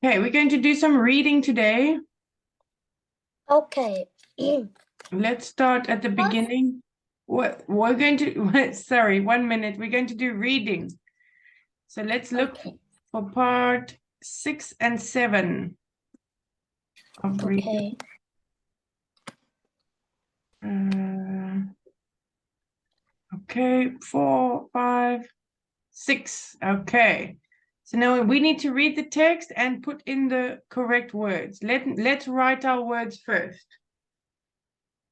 Okay, we're going to do some reading today. Okay. Let's start at the beginning. We're going to, sorry, 1 minute. We're going to do reading. So let's look for part 6 and 7 of reading. Okay, 4, 5, 6. Okay. So now we need to read the text and put in the correct words. Let's write our words first.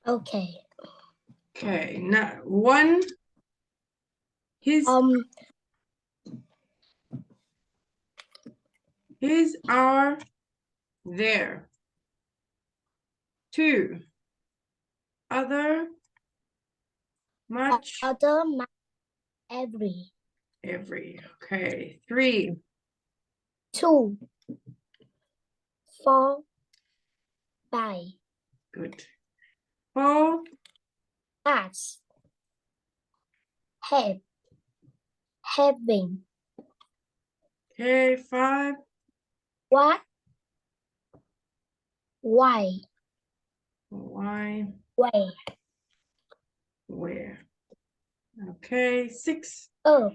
Okay. Okay, now one. His are there. 2. Other, much, Other, much, every. every. Okay. 3. 2. 4. 5. Good. 4. As. Have. Having. Okay. 5. What? Why? Why? Where? Where? Okay. 6. Up.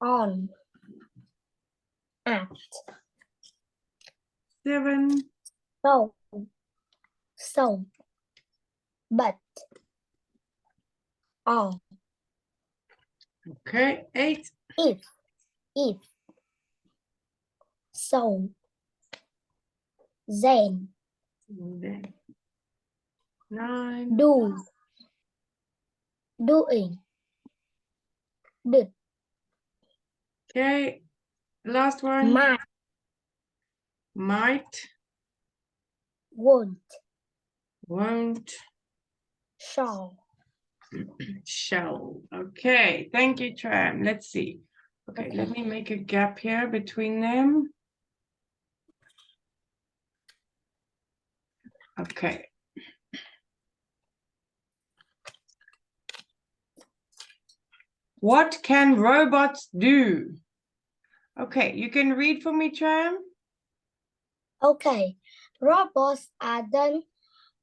On. At. 7. So. So. But. All. Okay. 8. If. If. So. Then. Then. 9. Do. Doing. Did. Okay. Last one. Might. Might. Won't. Won't. Shall. Shall. Okay. Thank you, Tram. Let's see. Okay, let me make a gap here between them. Okay. What can robots do? Okay, you can read for me, Tram. Okay. Robots are done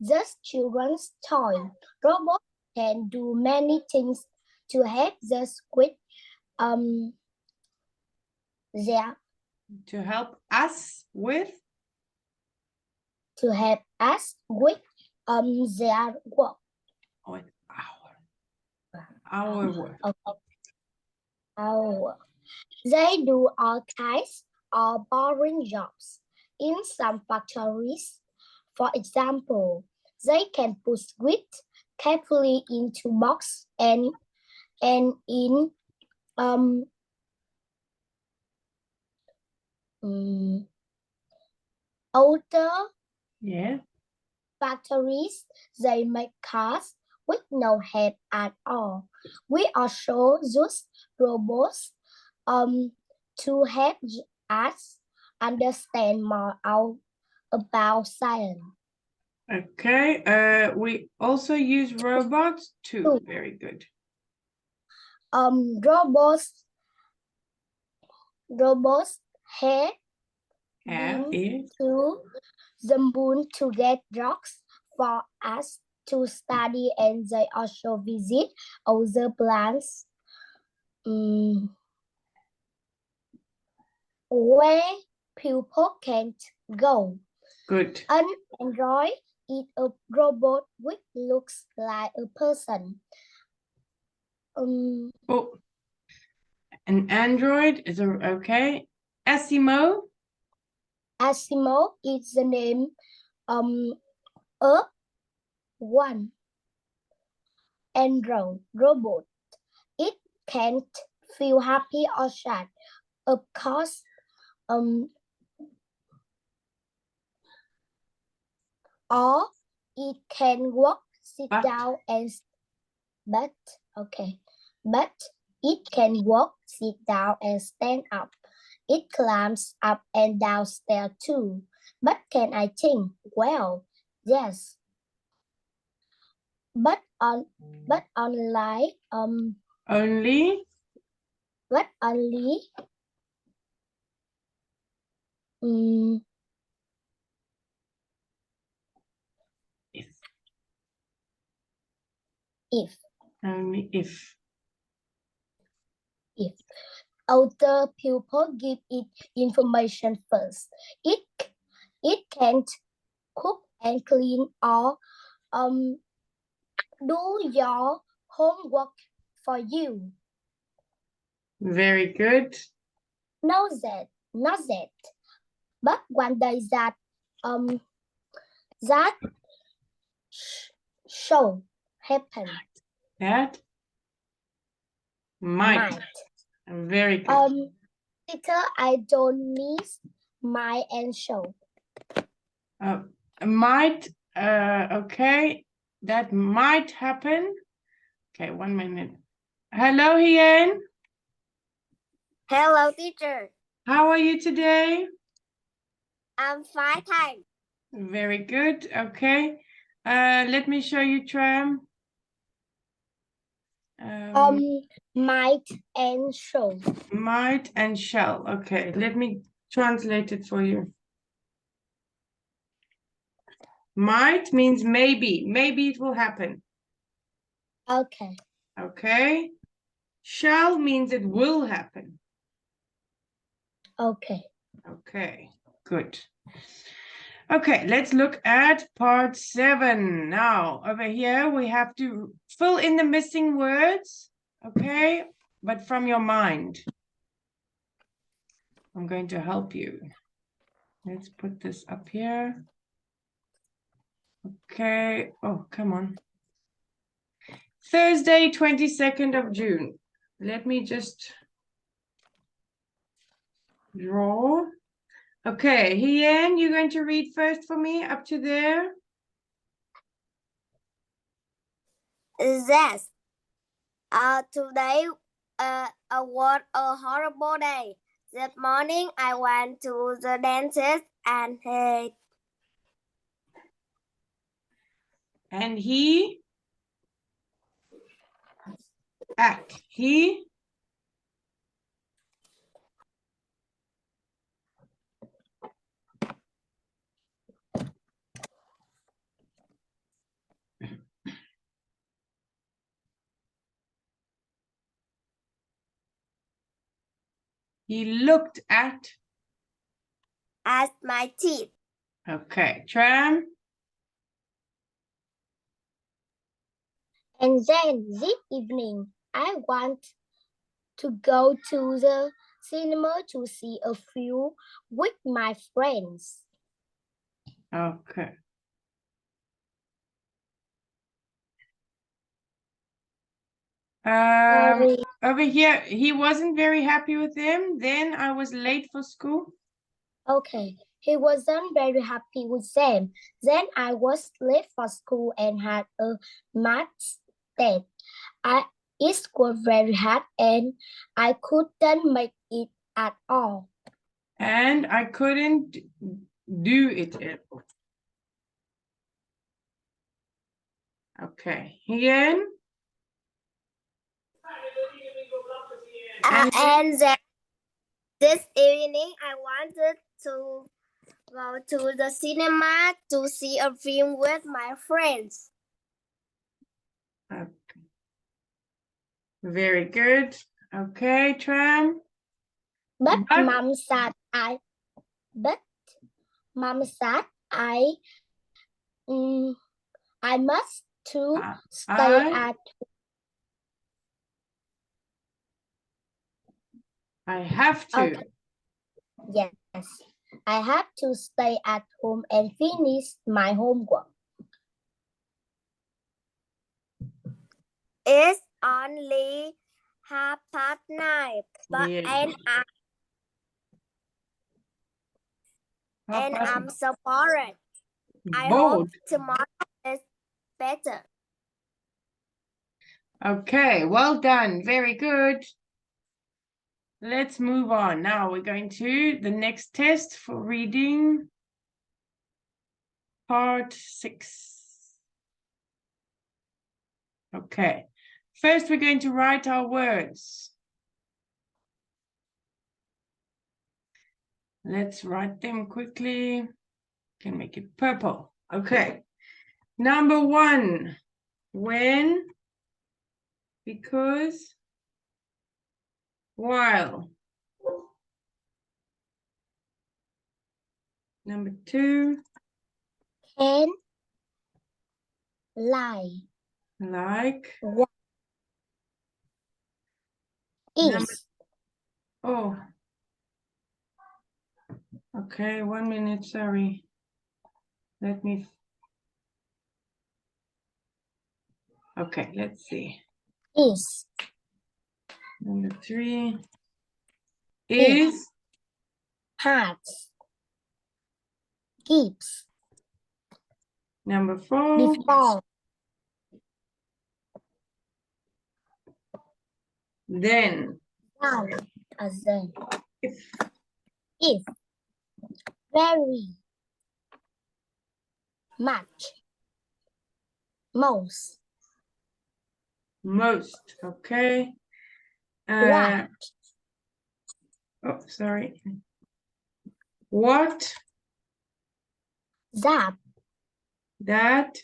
just children's toy. Robots can do many things to help us with their To help us with their work. With our work. Okay. Our work. They do all kinds of boring jobs in some factories. For example, they can put wheat carefully into box and in other factories, they make cars with no head at all. We also use robots to help us understand more about science. Okay, we also use robots too. Very good. Robots have been to the moon to get rocks for us to study, and they also visit other planets where people can't go. Good. An android is a robot which looks like a person. An android is okay. Asimo. Asimo is the name of one android robot. It can't feel happy or sad. Of course, or it can walk, sit down, and but it can walk, sit down, and stand up. It climbs up and down stairs too. But can I think? Well, yes. But only Mm, If. if. Only if. If older people give it information first, it can't cook and clean or do your homework for you. Very good. Not that. But one day that show happen. That might. Very good. Teacher, I don't miss my and show. Might, okay, that might happen. Okay, 1 minute. Hello, Hien. Hello, teacher. How are you today? I'm fine, thanks. Very good. Okay. Let me show you Tram. Might and show. Might and shall. Okay, let me translate it for you. Might means maybe. Maybe it will happen. Okay. Okay. Shall means it will happen. Okay. Okay, good. Okay, let's look at part 7. Now, over here, we have to fill in the missing words. Okay, but from your mind. I'm going to help you. Let's put this up here. Okay. Oh, come on. Thursday, 22nd of June. Let me just draw. Okay, Hien, you're going to read first for me up to there. Yes. Today was a horrible day. This morning I went to the dentist and And he act. He looked at my teeth. Okay, Tram. And then this evening, I want to go to the cinema to see a film with my friends. Okay. Over here, he wasn't very happy with them. Then I was late for school. Okay, he wasn't very happy with them. Then I was late for school and had a math test. It was very hard and I couldn't make it at all. And I couldn't do it. Okay, Hien. And then this evening, I wanted to go to the cinema to see a film with my friends. Okay. Very good. Okay, Tram. But mom said I must to stay at. I have to. Okay. Yes, I have to stay at home and finish my homework. It's only 9:30, but Yeah. I'm so bored. I hope tomorrow is better. Okay, well done. Very good. Let's move on. Now we're going to the next test for reading. Part 6. Okay. First, we're going to write our words. Let's write them quickly. Can make it purple. Okay. Number 1. When, because, while. Number 2. Can, like, Like. what, Number, is, oh. Okay, 1 minute, sorry. Let me. Okay, let's see. is, Number 3 is. has, gives, Number 4. before, Then. done, then, If. if, very, much, most, Most. Okay. what, Oh, sorry. What? that, That.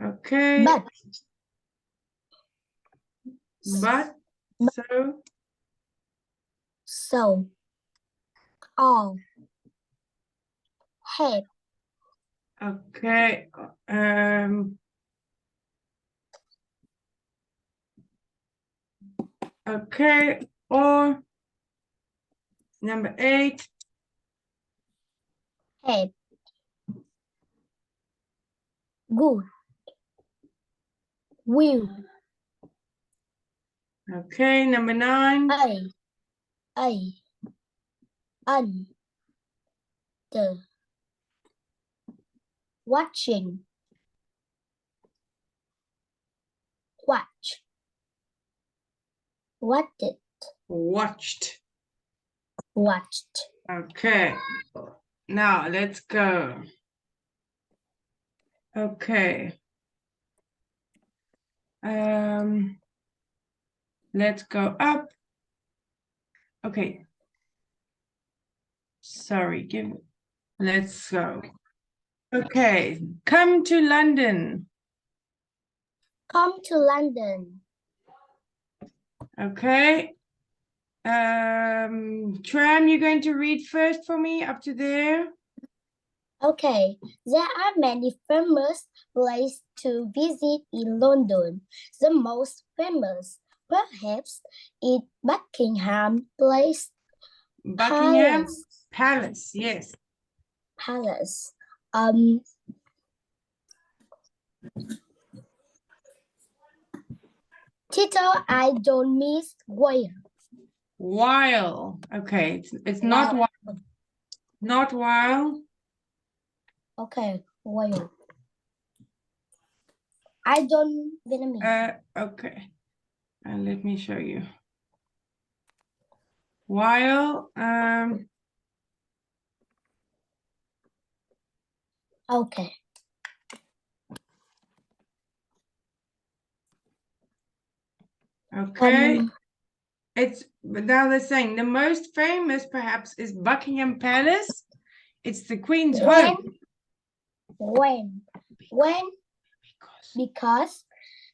Okay. But. So. so, all, head, Okay. Okay. Or number 8. head, good, will, Okay. Number 9. a, un, the, watching, watch, watched, Watched. watched, Okay. Now let's go. Okay. Let's go up. Okay. Sorry, let's go. Okay, come to London. come to London, Okay. Tram, you're going to read first for me up to there. okay, there are many famous places to visit in London. The most famous, perhaps, is Buckingham Place Buckingham Palace. Palace, yes. Palace. Title I don't miss where. While. Okay, it's not while. Not while. Okay, where. I don't Vietnamese. Okay. Let me show you. While Okay. okay. It's now they're saying the most famous perhaps is Buckingham Palace. It's the Queen's home. When? Because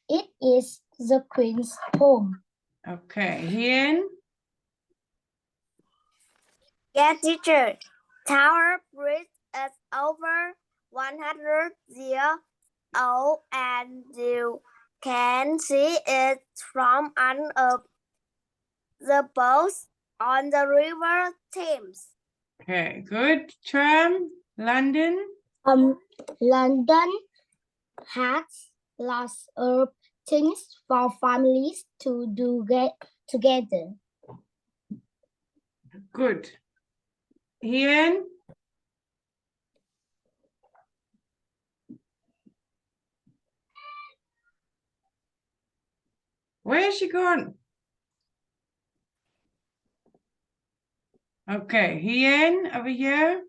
it is the Queen's home. Okay, Hien. Yes, teacher. Tower Bridge is over 100 years old and you can see it from under the boats on the river Thames. Okay, good. Tram, London. London has lots of things for families to do together. Good. Hien. Where is she gone? Okay, Hien, over here.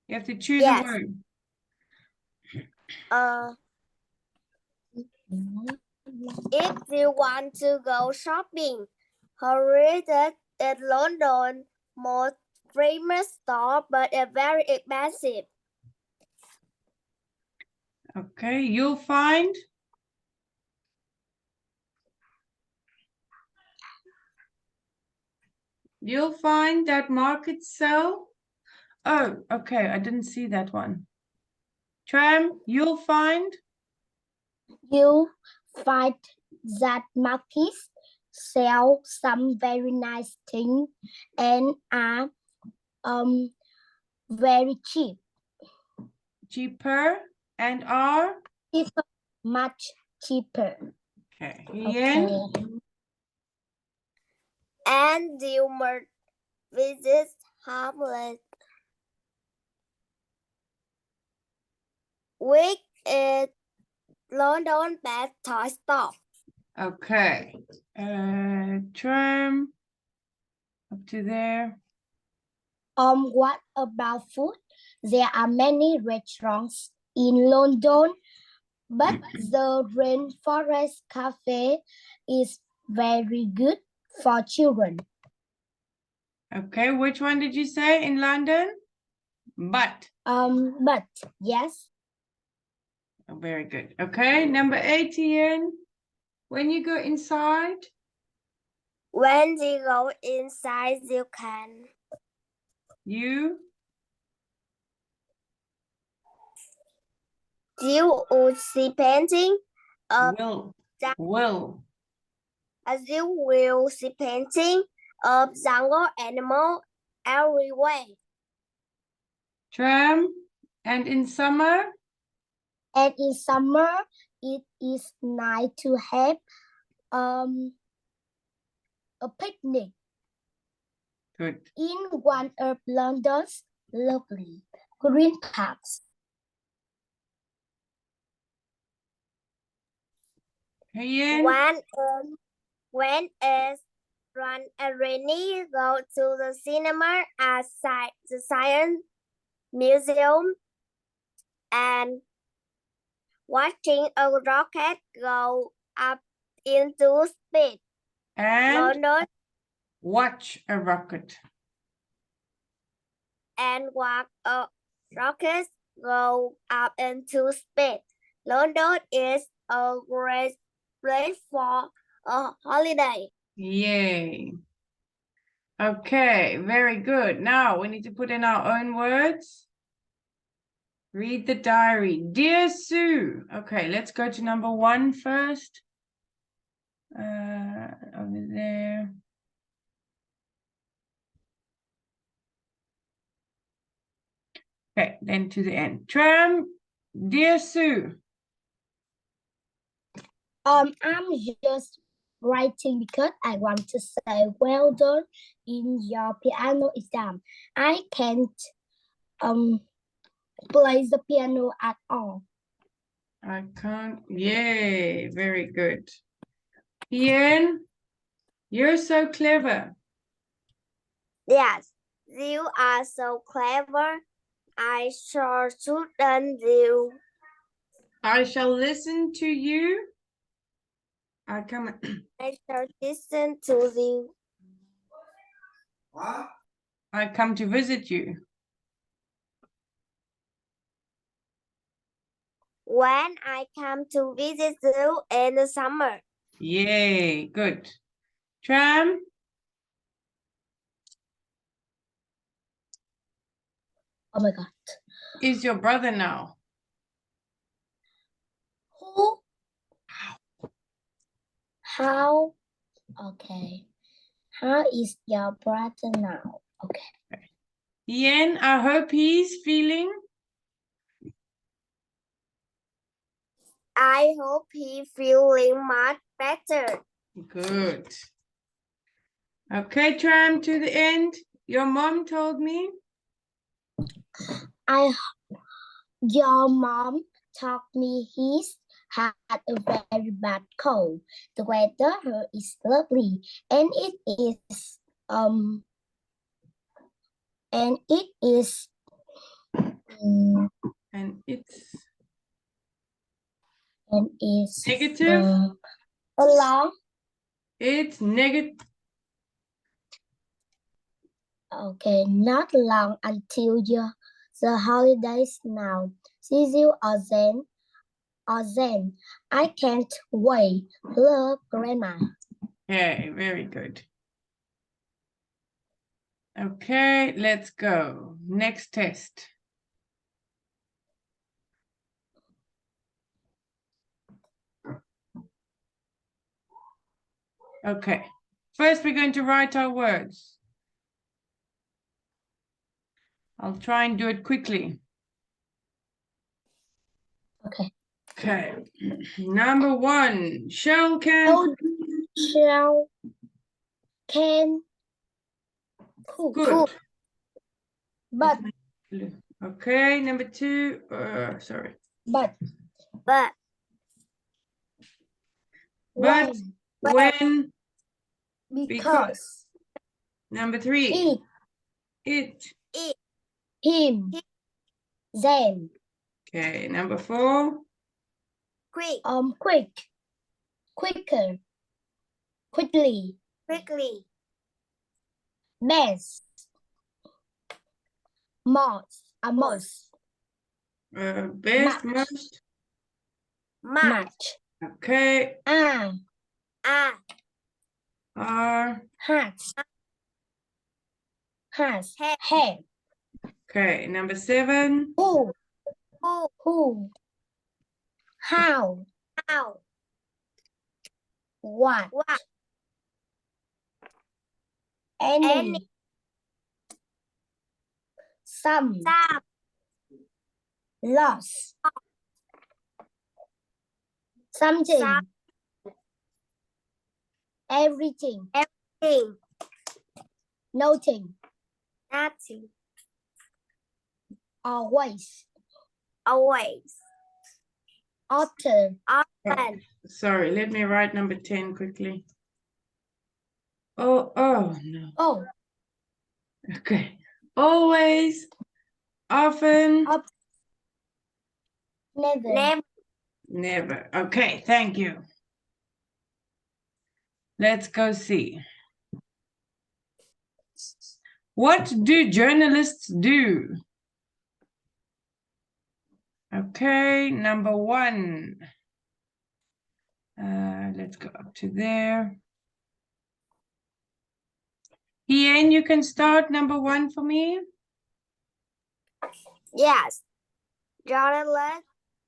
You have to choose a Yes. word. If you want to go shopping, hurry the is London's most famous store, but it's very expensive. Okay, you'll find. You'll find that markets sell. Oh, okay, I didn't see that one. Tram, you'll find. You find that markets sell some very nice things and are very cheap. Cheaper and are. Cheaper, much cheaper. Okay, Hien. Okay. And you must visit Hamlet, which is London's best toy store. Okay. Tram. Up to there. What about food? There are many restaurants in London, but the Rainforest Cafe is very good for children. Okay, which one did you say in London? But. But yes, Oh, very good. Okay, number 18. When you go inside. When you go inside, you can You will see painting of will. as you will see painting of jungle animal everywhere. Tram. And in summer. and in summer it is nice to have a picnic Good. in one of London's lovely green parks. Hien. When it's rainy, go to the cinema at the Science Museum and watching a rocket go up into space. And London watch a rocket. and watch a rocket go up into space. London is a great place for a holiday. Yay. Okay, very good. Now we need to put in our own words. Read the diary. Dear Sue. Okay, let's go to number 1 first. Over there. Okay, then to the end. Tram. Dear Sue. I'm just writing because I want to say well done in your piano exam. I can't play the piano at all. I can't. Yay, very good. Hien, you're so clever. Yes, you are so clever. I sure shouldn't you. I shall listen to you. I come. I shall listen to you. I come to visit you. When I come to visit you in the summer. Yay, good. Tram, Oh my God. is your brother now? Who? How? Okay. How is your brother now? Okay. Hien, I hope he's feeling. I hope he's feeling much better. Good. Okay, Tram, to the end. Your mom told me. Your mom told me he's had a very bad cold. The weather here is lovely, and it is And it's negative. along. It's negative. Okay, not long until the holidays now. See you again. I can't wait. Love, Grandma. Okay, very good. Okay, let's go. Next test. Okay, first we're going to write our words. I'll try and do it quickly. Okay. Okay, number one, shell can. Oh, shall can cook. Good. But Okay, number two, sorry. but But When, because number three, it. him then Okay, number four, quick, quicker quickly quickly, best most best, Much. most. much, Okay, ah, are. has Have. have Okay, number seven, who who, how how, what what, any some loss something some, everything thing, nothing nothing, always always, often often, sorry, let me write number 10 quickly. Oh, no. oh Okay, always, often, never never. Okay, thank you. Let's go see. What do journalists do? Okay, number one. Let's go up to there. Hien, you can start number one for me. yes, journalists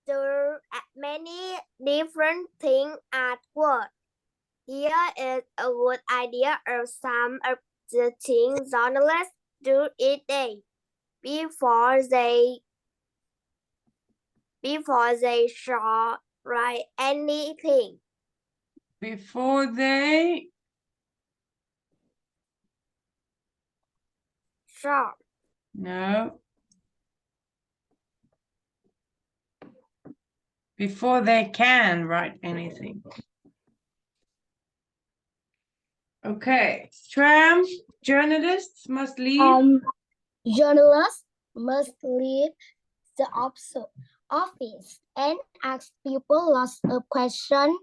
do many different things at work. Here is a good idea of some of the things journalists do each day before they shall write anything. Before they. Shall. No. Before they can write anything. Okay. Tram, journalists must leave. journalists must leave the office and ask people lots of questions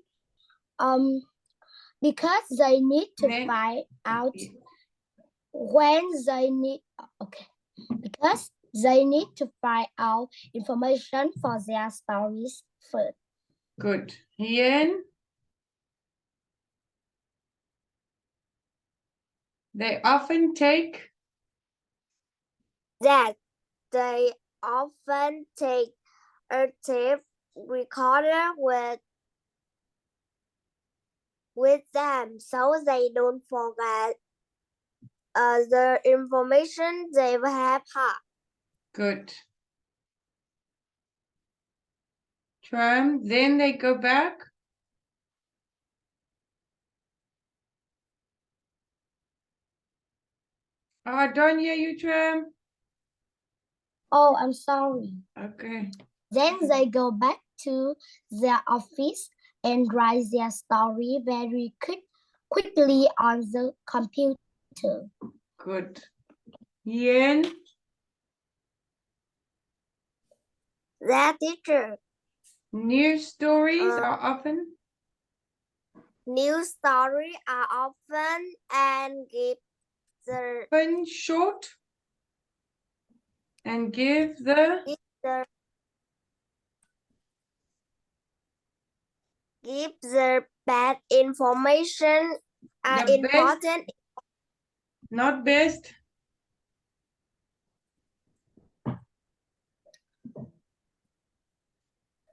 because they need to find out when they need because they need to find out information for their stories first. Good. Hien. They often take. That they often take a tape recorder with them so they don't forget the information they have had. Good. Tram, then they go back. I don't hear you, Tram. Oh, I'm sorry. Okay. Then they go back to their office and write their story very quickly on the computer. Good. Hien. That teacher. News stories are often. News stories are often and give the Open short and give the bad information are The best. important. Not best.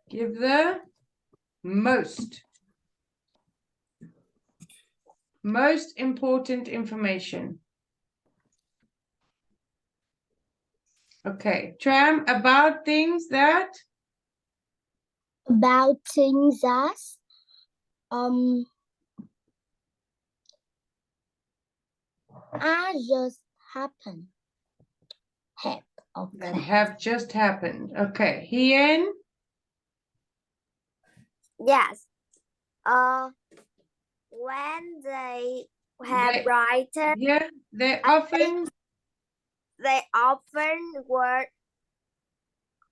Give the most important information. Okay, Tram, about things that About things that are just happened. that have just happened. Okay, Hien, Yes. When they have They- written, yeah, they I often work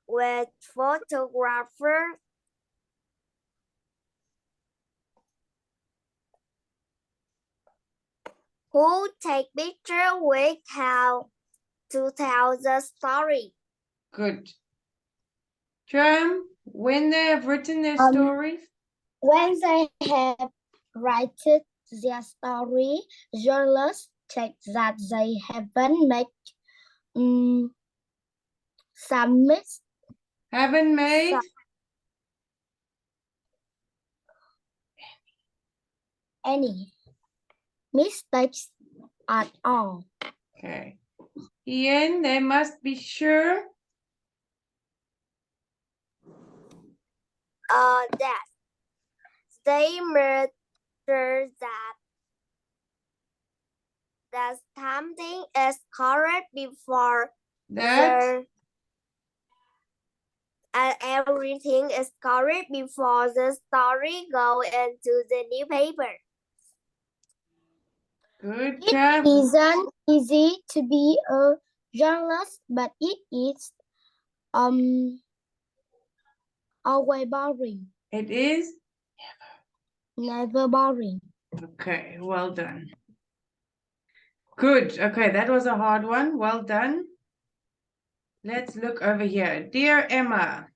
with photographers who take pictures with how to tell the story. good. Tram, when they have written their stories, When they have written their story, journalists check that they haven't made some haven't made any mistakes at all. Okay. Hien, they must be sure That they made sure that something is correct before that and everything is correct before the story go into the newspaper. good It job. isn't easy to be a journalist, but it is always boring. It is Never boring. okay. Well done. Good. Okay, that was a hard one. Well done. Let's look over here. Dear Emma.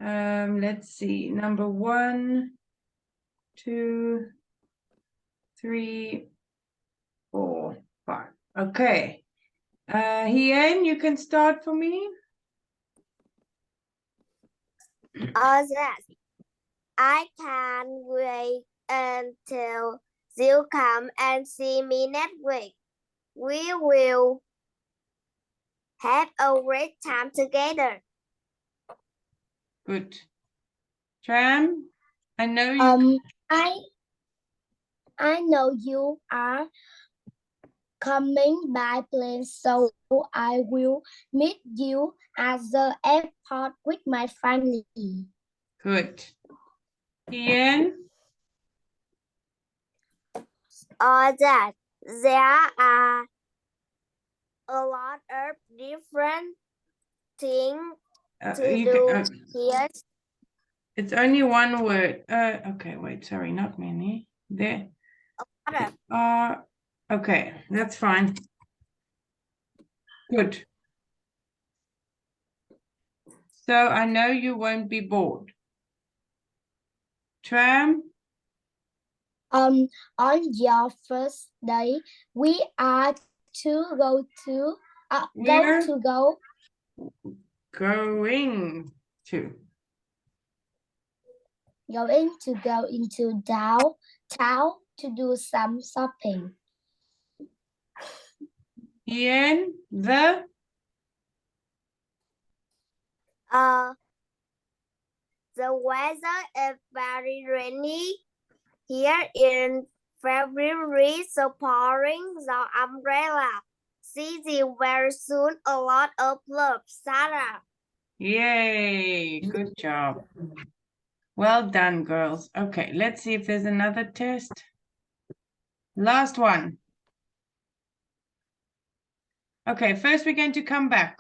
Let's see. Number 1, 2, 3, 4, 5. Okay. Hien, you can start for me. Yes. I can't wait until you come and see me next week. We will have a great time together. Good. Tram, I know you. I know you are coming by plane, so I will meet you at the airport with my family. Good. Hien, That there are a lot of different things to you do can, here. it's only one word. Okay, wait, sorry, not many. There are, okay, that's fine. Good. So I know you won't be bored. Tram, On your first day, we are to go to We're go going to. go into downtown to do some shopping. Hien, the weather is very rainy here in February, so pouring the umbrella. See you very soon. A lot of love, Sarah. yay, good job. Well done, girls. Okay, let's see if there's another test. Last one. Okay, first we're going to come back.